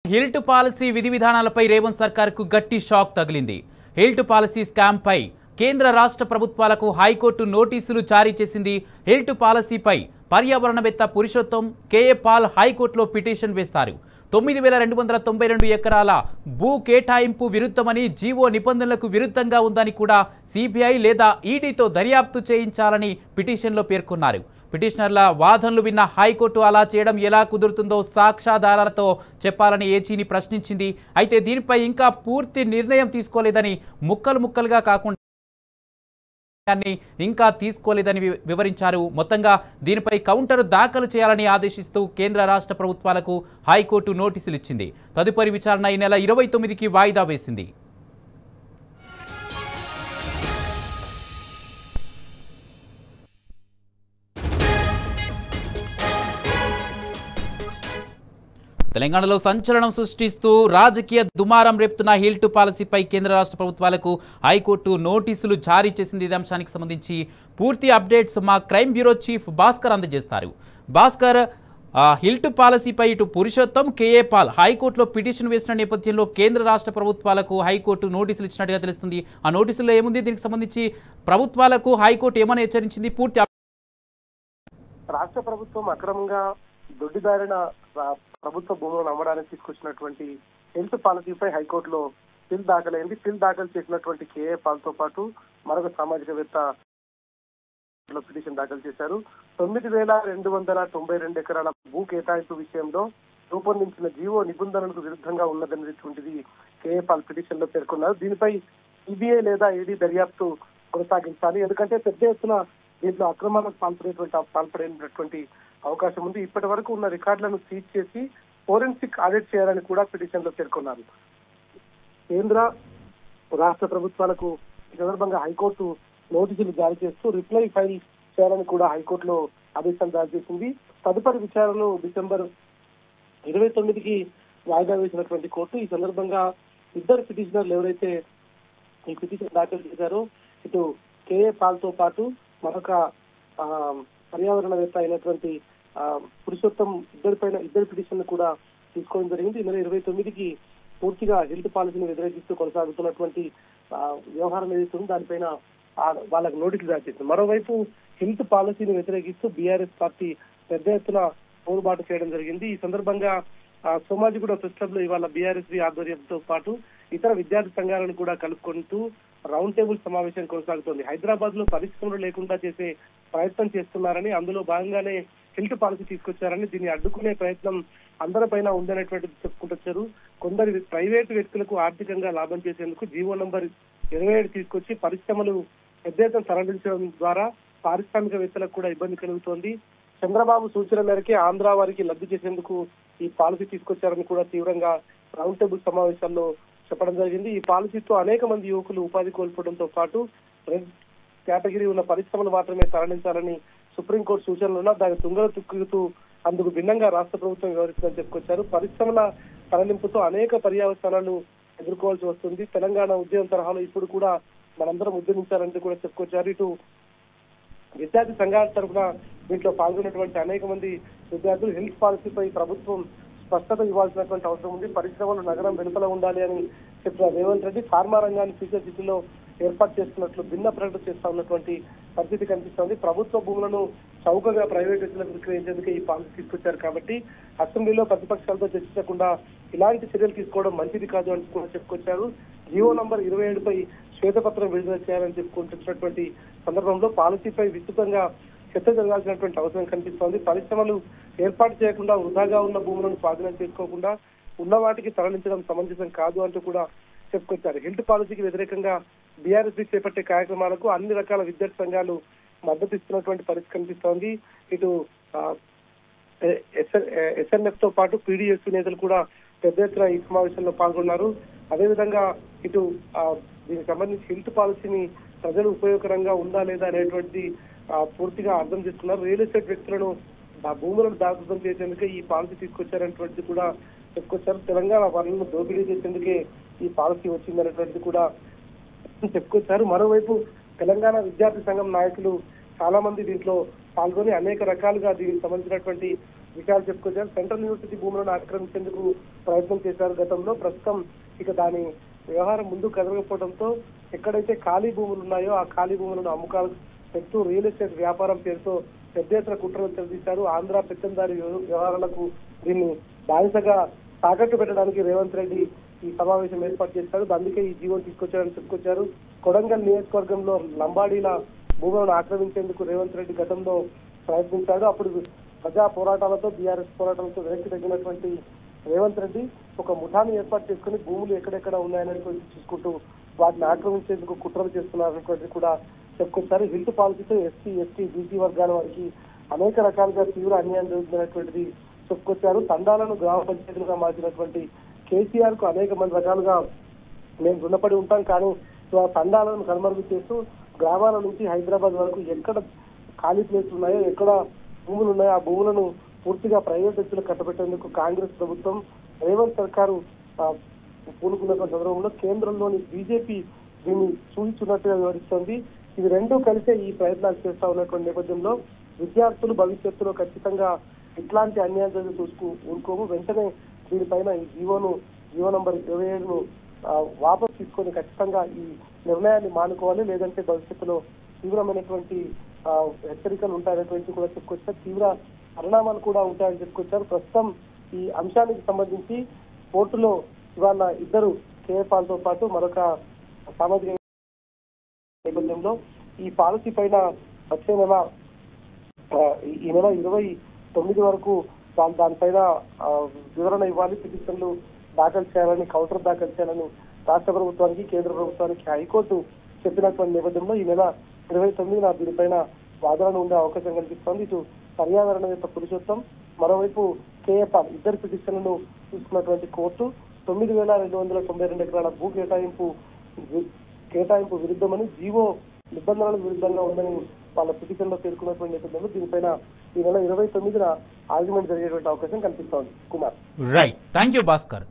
HILT policy విధి విధానాలపై రేవంత్ సర్కార్కు గట్టి షాక్ తగిలింది. హిల్ట్ పాలసీ స్కామ్ పై కేంద్ర రాష్ట్ర ప్రభుత్వాలకు హైకోర్టు నోటీసులు జారీ చేసింది. హిల్ట్ పాలసీపై పర్యావరణవేత్త పురుషోత్తం కేఏ పాల్ హైకోర్టులో పిటిషన్ వేస్తారు. 9292 ఎకరాల భూ కేటాయింపు విరుద్ధమని, జీవో నిబంధనలకు విరుద్ధంగా ఉందని కూడా సిబిఐ లేదా ఈడీతో దర్యాప్తు చేయించాలని పిటిషన్లో పేర్కొన్నారు. పిటిషనర్ల వాదనలు విన్న హైకోర్టు అలా చేయడం ఎలా కుదురుతుందో సాక్ష్యాధారాలతో చెప్పాలని ఏజీని ప్రశ్నించింది. అయితే దీనిపై ఇంకా పూర్తి నిర్ణయం తీసుకోలేదని, ముక్కలు ముక్కలుగా కాకుండా ఇంకా తీసుకోలేదని వివరించారు. మొత్తంగా దీనిపై కౌంటర్ దాఖలు చేయాలని ఆదేశిస్తూ కేంద్ర రాష్ట్ర ప్రభుత్వాలకు హైకోర్టు నోటీసులు ఇచ్చింది. తదుపరి విచారణ ఈ నెల 29కి వాయిదా వేసింది. తెలంగాణలో సంచలనం సృష్టిస్తూ రాజకీయ దుమారం రేపుతున్న హిల్ట్ పాలసీపై కేంద్ర రాష్ట్ర ప్రభుత్వాలకు హైకోర్టు నోటీసులు జారీ చేసింది. ఈ అంశానికి సంబంధించి పూర్తి అప్డేట్స్ మా క్రైమ్ బ్యూరో చీఫ్ భాస్కర్ అందజేస్తారు. భాస్కర్, హిల్ట్ పాలసీపై ఇటు పురుషోత్తం కేఏ పాల్ హైకోర్టులో పిటిషన్ వేసిన నేపథ్యంలో కేంద్ర రాష్ట్ర ప్రభుత్వాలకు హైకోర్టు నోటీసులు ఇచ్చినట్టుగా తెలుస్తుంది. ఆ నోటీసుల్లో ఏముంది? దీనికి సంబంధించి ప్రభుత్వాలకు హైకోర్టు ఏమని హెచ్చరించింది? పూర్తి రాష్ట్ర ప్రభుత్వం అక్రమంగా దొడ్డిదారిన ప్రభుత్వ భూములను అమ్మడానికి తీసుకొచ్చినటువంటి హెల్త్ పాలసీపై హైకోర్టులో పిల్ దాఖలైంది. పిల్ దాఖలు చేసినటువంటి కేఏ పాల్ తో పాటు మరొక సామాజికవేత్త పిటిషన్ దాఖలు చేశారు. 9292 ఎకరాల భూ కేటాయింపు విషయంలో రూపొందించిన జీవో నిబంధనలకు విరుద్ధంగా ఉన్నదనేటువంటిది కేఏ పాల్ పిటిషన్ లో పేర్కొన్నారు. దీనిపై సిబిఐ లేదా ఈడీ దర్యాప్తు కొనసాగించాలి. ఎందుకంటే పెద్ద ఎత్తున దీంట్లో అక్రమాలకు పాల్పడినటువంటి అవకాశం ఉంది. ఇప్పటి వరకు ఉన్న రికార్డులను సీజ్ చేసి ఫోరెన్సిక్ ఆడిట్ చేయాలని కూడా పిటిషన్ లో పేర్కొన్నారు. కేంద్ర రాష్ట్ర ప్రభుత్వాలకు ఈ సందర్భంగా హైకోర్టు నోటీసులు జారీ చేస్తూ రిప్లై ఫైల్ చేయాలని కూడా హైకోర్టులో ఆదేశాలు జారీ చేసింది. తదుపరి విచారణను డిసెంబర్ 29కి వాయిదా వేసినటువంటి కోర్టు ఈ సందర్భంగా ఇద్దరు పిటిషనర్లు ఎవరైతే ఈ పిటిషన్ దాఖలు చేశారో ఇటు కేఏ పాల్ తో పాటు మరొక పర్యావరణవేత్త అయినటువంటి పురుషోత్తం ఇద్దరు పిటిషన్ కూడా తీసుకోవడం జరిగింది. ఈ నెల 29కి పూర్తిగా హెల్త్ పాలసీని వ్యతిరేకిస్తూ కొనసాగుతున్నటువంటి వ్యవహారం ఏదైతుంది దానిపైన వాళ్ళకి నోటీసులు జారీ చేసింది. మరోవైపు హెల్త్ పాలసీని వ్యతిరేకిస్తూ బీఆర్ఎస్ పార్టీ పెద్ద ఎత్తున పోరుబాటు చేయడం జరిగింది. ఈ సందర్భంగా సోమాజిగూడ ప్రెస్ క్లబ్ లో ఇవాళ బీఆర్ఎస్ ఆధ్వర్యంతో పాటు ఇతర విద్యార్థి సంఘాలను కూడా కలుపుకుంటూ రౌండ్ టేబుల్ సమావేశం కొనసాగుతోంది. హైదరాబాద్ లో పరిశ్రమలు లేకుండా చేసే ప్రయత్నం చేస్తున్నారని, అందులో భాగంగానే హెల్త్ పాలసీ తీసుకొచ్చారని, దీన్ని అడ్డుకునే ప్రయత్నం అందరిపైన ఉందనేటువంటిది చెప్పుకుంటొచ్చారు. కొందరు ప్రైవేటు వ్యక్తులకు ఆర్థికంగా లాభం చేసేందుకు జీవో నంబర్ 27 తీసుకొచ్చి పరిశ్రమలు పెద్ద ఎత్తున తరలించడం ద్వారా పారిశ్రామికవేత్తలకు కూడా ఇబ్బంది కలుగుతోంది. చంద్రబాబు సూచన మేరకే ఆంధ్ర వారికి లబ్ధి చేసేందుకు ఈ పాలసీ తీసుకొచ్చారని కూడా తీవ్రంగా రౌండ్ టేబుల్ సమావేశాల్లో చెప్పడం జరిగింది. ఈ పాలసీతో అనేక మంది యువకులు ఉపాధి కోల్పోవడంతో పాటు రెడ్ కేటగిరీ ఉన్న పరిశ్రమలు మాత్రమే తరలించాలని సుప్రీంకోర్టు సూచనలు ఉన్నా దాని తుంగలు తుక్కుతూ అందుకు భిన్నంగా రాష్ట్ర ప్రభుత్వం వివరిస్తుందని చెప్పుకొచ్చారు. పరిశ్రమల తరలింపుతో అనేక పర్యావసనాలు ఎదుర్కోవాల్సి వస్తుంది. తెలంగాణ ఉద్యమం తరహాలో ఇప్పుడు కూడా మనందరం ఉద్యమించాలని కూడా చెప్పుకొచ్చారు. ఇటు విద్యార్థి సంఘాల తరఫున దీంట్లో పాల్గొన్నటువంటి అనేక మంది విద్యార్థులు హెల్త్ పాలసీపై ప్రభుత్వం స్పష్టత ఇవ్వాల్సినటువంటి అవసరం ఉంది, పరిశ్రమలు నగరం వెలుపల ఉండాలి అని చెప్పిన రేవంత్ రెడ్డి ఫార్మా రంగాన్ని ఫ్యూచర్ సిటీలో ఏర్పాటు చేస్తున్నట్లు భిన్న ప్రకటన చేస్తా ఉన్నటువంటి పరిస్థితి కనిపిస్తోంది. ప్రభుత్వ భూములను చౌకగా ప్రైవేట్ వ్యక్తులకు విక్రయించేందుకే ఈ పాలసీ తీసుకొచ్చారు కాబట్టి అసెంబ్లీలో ప్రతిపక్షాలతో చర్చించకుండా ఇలాంటి చర్యలు తీసుకోవడం మంచిది కాదు అని కూడా చెప్పుకొచ్చారు. జీవో నంబర్ 27పై శ్వేతపత్రం విడుదల చేయాలని చెప్పుకుంటున్నటువంటి సందర్భంలో పాలసీపై విస్తృతంగా చర్చ జరగాల్సినటువంటి అవసరం కనిపిస్తోంది. పరిశ్రమలు ఏర్పాటు చేయకుండా వృధాగా ఉన్న భూములను స్వాధీనం చేసుకోకుండా ఉన్న వాటికి తరలించడం సమంజసం కాదు అంటూ కూడా చెప్పుకొచ్చారు. హెల్త్ పాలసీకి వ్యతిరేకంగా బీఆర్ఎస్ చేపట్టే కార్యక్రమాలకు అన్ని రకాల విద్యార్థి సంఘాలు మద్దతు ఇస్తున్నటువంటి పరిస్థితి కనిపిస్తోంది. ఇటు ఎస్ఎన్ఎఫ్ తో పాటు పీడీఎస్ నేతలు కూడా పెద్ద ఎత్తున ఈ సమావేశంలో పాల్గొన్నారు. అదేవిధంగా ఇటు దీనికి సంబంధించి హెల్త్ పాలసీని ప్రజలు ఉపయోగకరంగా ఉందా లేదా అనేటువంటి పూర్తిగా అర్థం చేసుకున్నారు. రియల్ ఎస్టేట్ వ్యక్తులను భూములను దాగుదం చేసేందుకే ఈ పాలసీ తీసుకొచ్చారనేటువంటిది కూడా చెప్పుకొచ్చారు. తెలంగాణ వనరులను దోపిడీ చేసేందుకే ఈ పాలసీ వచ్చిందనేటువంటిది కూడా చెప్పుకొచ్చారు. మరోవైపు తెలంగాణ విద్యార్థి సంఘం నాయకులు చాలా మంది దీంట్లో పాల్గొని అనేక రకాలుగా దీనికి సంబంధించినటువంటి విషయాలు చెప్పుకొచ్చారు. సెంట్రల్ యూనివర్సిటీ భూములను ఆక్రమించేందుకు ప్రయత్నం చేశారు గతంలో. ప్రస్తుతం ఇక దాని వ్యవహారం ముందు కదలకపోవడంతో ఎక్కడైతే ఖాళీ భూములు ఉన్నాయో ఆ ఖాళీ భూములను అమ్మకాలు పెడుతూ రియల్ ఎస్టేట్ వ్యాపారం పేరుతో పెద్ద ఎత్తున కుట్రలు తెరదీశారు. ఆంధ్ర పెత్తందారి వ్యవహారాలకు దీన్ని బానిసగా తాకట్టు పెట్టడానికి రేవంత్ రెడ్డి ఈ సమావేశం ఏర్పాటు చేశారు. అందుకే ఈ జీవో తీసుకొచ్చారని చెప్పుకొచ్చారు. కొడంగల్ నియోజకవర్గంలో లంబాడీల భూములను ఆక్రమించేందుకు రేవంత్ రెడ్డి గతంలో ప్రయత్నించాడు. అప్పుడు ప్రజా పోరాటాలతో బీఆర్ఎస్ పోరాటాలతో వెనక్కి తగ్గినటువంటి రేవంత్ రెడ్డి ఒక ముఠాన్ని ఏర్పాటు చేసుకుని భూములు ఎక్కడెక్కడ ఉన్నాయనేటువంటి చూసుకుంటూ వాటిని ఆక్రమించేందుకు కుట్రలు చేస్తున్నారనేటువంటిది కూడా చెప్పుకొచ్చారు. హిల్ట్ పాలసీతో ఎస్సీ ఎస్టీ బీసీ వర్గాల వారికి అనేక రకాలుగా తీవ్ర అన్యాయం జరుగుతున్నటువంటిది చెప్పుకొచ్చారు. తండాలను గ్రామ పంచాయతీలుగా మార్చినటువంటి కేసీఆర్ కు అనేక మంది రకాలుగా మేము రుణపడి ఉంటాం. కానీ ఆ తండాలను కనుమరుగు చేస్తూ గ్రామాల నుంచి హైదరాబాద్ వరకు ఎక్కడ ఖాళీ ప్లేస్లు ఉన్నాయో ఎక్కడ భూములు ఉన్నాయో ఆ భూములను పూర్తిగా ప్రైవేట్ వ్యక్తులకు కట్టబెట్టేందుకు కాంగ్రెస్ ప్రభుత్వం రేవంత్ సర్కారు పూనుకున్నటువంటి సందర్భంలో కేంద్రంలోని బీజేపీ దీన్ని సూచించినట్టుగా వివరిస్తోంది. ఇవి రెండూ కలిసే ఈ ప్రయత్నాలు చేస్తా ఉన్నటువంటి నేపథ్యంలో విద్యార్థులు భవిష్యత్తులో ఖచ్చితంగా ఇట్లాంటి అన్యాయాలు ఊరుకోము. వెంటనే దీనిపైన ఈ జీవో నంబర్ 27ను వాపసు తీసుకొని ఖచ్చితంగా ఈ నిర్ణయాన్ని మానుకోవాలి. లేదంటే భవిష్యత్తులో తీవ్రమైనటువంటి హెచ్చరికలు ఉంటాయనేటువంటి కూడా చెప్పుకొచ్చారు. తీవ్ర పరిణామాలు కూడా ఉంటాయని చెప్పుకొచ్చారు. ప్రస్తుతం ఈ అంశానికి సంబంధించి కోర్టులో ఇవాళ ఇద్దరు కేఏపాల్తో పాటు మరొక సామాజిక నేపథ్యంలో ఈ పాలసీ పైన వచ్చే నెల ఈ నెల 29 వరకు దానిపైన వివరణ ఇవ్వాలి, పిటిషన్లు దాఖలు చేయాలని, కౌంటర్ దాఖలు చేయాలని రాష్ట్ర ప్రభుత్వానికి కేంద్ర ప్రభుత్వానికి హైకోర్టు చెప్పినటువంటి నేపథ్యంలో ఈ నెల 29న దీనిపైన వాదనలు ఉండే అవకాశం కనిపిస్తోంది. ఇటు పర్యావరణవేత్త పురుషోత్తం, మరోవైపు కేఏపాల్ ఇద్దరు పిటిషన్లను తీసుకున్నటువంటి కోర్టు 9,292 ఎకరాల భూ కేటాయింపు విరుద్ధమని జీవో నిబంధనలకు విరుద్ధంగా ఉందని వాళ్ళ పిటిషన్ లో పేర్కొన్నటువంటి నేపథ్యంలో దీనిపైన ఈ నెల 29న ఆర్గ్యుమెంట్ జరిగేటువంటి అవకాశం కనిపిస్తోంది. Kumar, right, thank you Bhaskar.